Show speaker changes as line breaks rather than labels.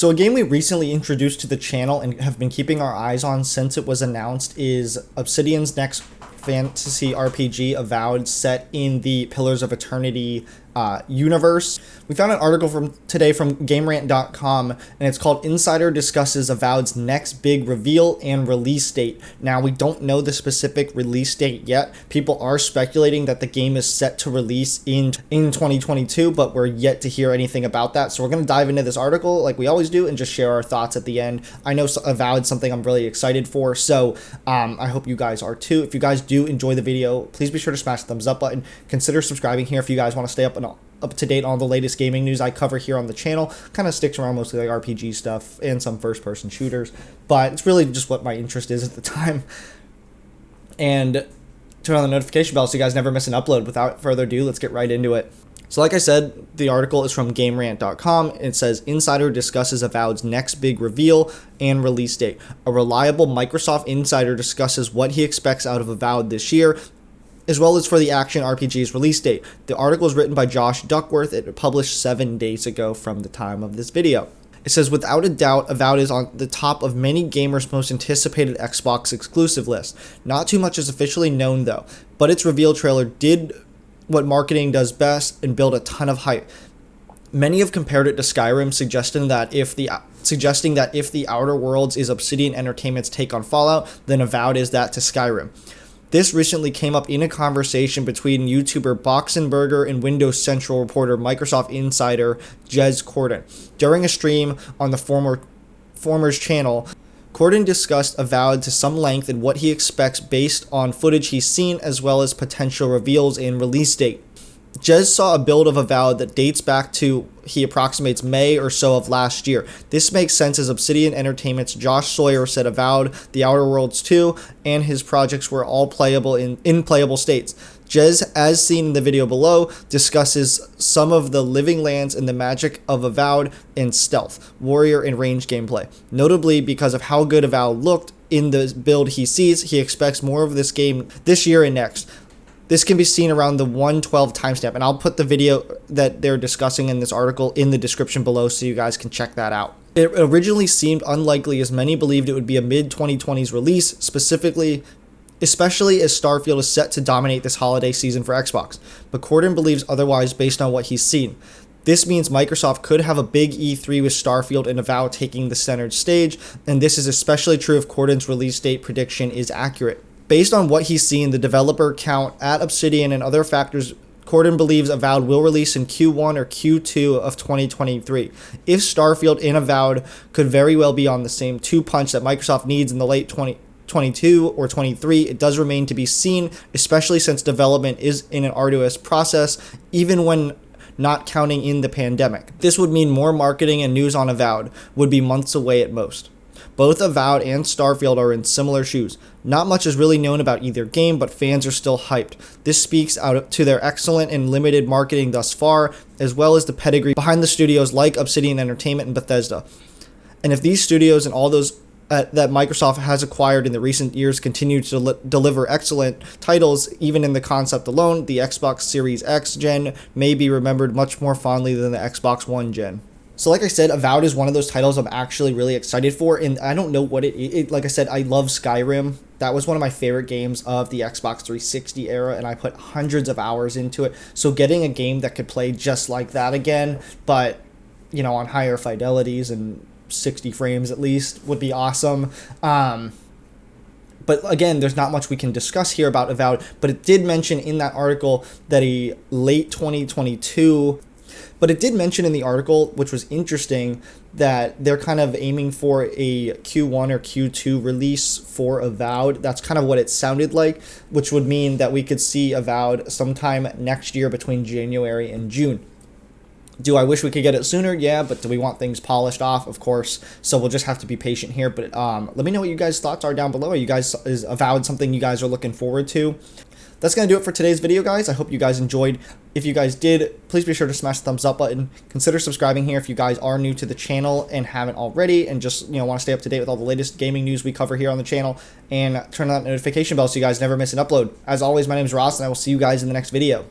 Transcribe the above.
So a game we recently introduced to the channel and have been keeping our eyes on since it was announced is Obsidian's next fantasy RPG Avowed, set in the Pillars of Eternity universe. We found an article today from GameRant.com, and it's called Insider Discusses Avowed's Next Big Reveal and Release Date. Now, we don't know the specific release date yet. People are speculating that the game is set to release in 2022, but we're yet to hear anything about that. So we're going to dive into this article like we always do and just share our thoughts at the end. I know Avowed's something I'm really excited for, so I hope you guys are too. If you guys do enjoy the video, please be sure to smash the thumbs up button. Consider subscribing here if you guys want to stay up to date on the latest gaming news I cover here on the channel. Kind of sticks around mostly like RPG stuff and some first-person shooters, but it's really just what my interest is at the time. And turn on the notification bell so you guys never miss an upload. Without further ado, let's get right into it. So like I said, the article is from GameRant.com. It says, Insider discusses Avowed's next big reveal and release date. A reliable Microsoft insider discusses what he expects out of Avowed this year, as well as for the action RPG's release date. The article is written by Josh Duckworth. It published 7 days ago from the time of this video. It says, without a doubt, Avowed is on the top of many gamers' most anticipated Xbox exclusive list. Not too much is officially known though, but its reveal trailer did what marketing does best and build a ton of hype. Many have compared it to Skyrim, suggesting that if the Outer Worlds is Obsidian Entertainment's take on Fallout, then Avowed is that to Skyrim. This recently came up in a conversation between YouTuber Boxenberger and Windows Central reporter Microsoft insider Jez Corden. During a stream on the former's channel, Corden discussed Avowed to some length and what he expects based on footage he's seen, as well as potential reveals and release date. Jez saw a build of Avowed that dates back to, he approximates, May or so of last year. This makes sense as Obsidian Entertainment's Josh Sawyer said Avowed, The Outer Worlds 2, and his projects were all playable in playable states. Jez, as seen in the video below, discusses some of the living lands and the magic of Avowed and stealth, warrior, and range gameplay. Notably, because of how good Avowed looked in the build he sees, he expects more of this game this year and next. This can be seen around the 1:12 timestamp, and I'll put the video that they're discussing in this article in the description below so you guys can check that out. It originally seemed unlikely as many believed it would be a mid-2020s release, especially as Starfield is set to dominate this holiday season for Xbox, but Corden believes otherwise based on what he's seen. This means Microsoft could have a big E3 with Starfield and Avowed taking the center stage, and this is especially true if Corden's release date prediction is accurate. Based on what he's seen, the developer count at Obsidian and other factors, Corden believes Avowed will release in Q1 or Q2 of 2023. If Starfield and Avowed could very well be on the same two-punch that Microsoft needs in the late 2022 or 23, it does remain to be seen, especially since development is in an arduous process, even when not counting in the pandemic. This would mean more marketing and news on Avowed would be months away at most. Both Avowed and Starfield are in similar shoes. Not much is really known about either game, but fans are still hyped. This speaks out to their excellent and limited marketing thus far, as well as the pedigree behind the studios like Obsidian Entertainment and Bethesda. And if these studios and all those that Microsoft has acquired in the recent years continue to deliver excellent titles, even in the concept alone, the Xbox Series X gen may be remembered much more fondly than the Xbox One gen. So like I said, Avowed is one of those titles I'm actually really excited for, and I don't know what like I said, I love Skyrim. That was one of my favorite games of the Xbox 360 era, and I put hundreds of hours into it. So getting a game that could play just like that again, but, you know, on higher fidelities and 60 frames at least, would be awesome. But again, there's not much we can discuss here about Avowed, but it did mention in that article that a late 2022... But it did mention in the article, which was interesting, that they're kind of aiming for a Q1 or Q2 release for Avowed. That's kind of what it sounded like, which would mean that we could see Avowed sometime next year between January and June. Do I wish we could get it sooner? Yeah, but do we want things polished off? Of course. So we'll just have to be patient here. But let me know what you guys' thoughts are down below. Is Avowed something you guys are looking forward to? That's going to do it for today's video, guys. I hope you guys enjoyed. If you guys did, please be sure to smash the thumbs up button. Consider subscribing here if you guys are new to the channel and haven't already, and just, you know, want to stay up to date with all the latest gaming news we cover here on the channel, and turn on that notification bell so you guys never miss an upload. As always, my name is Ross, and I will see you guys in the next video.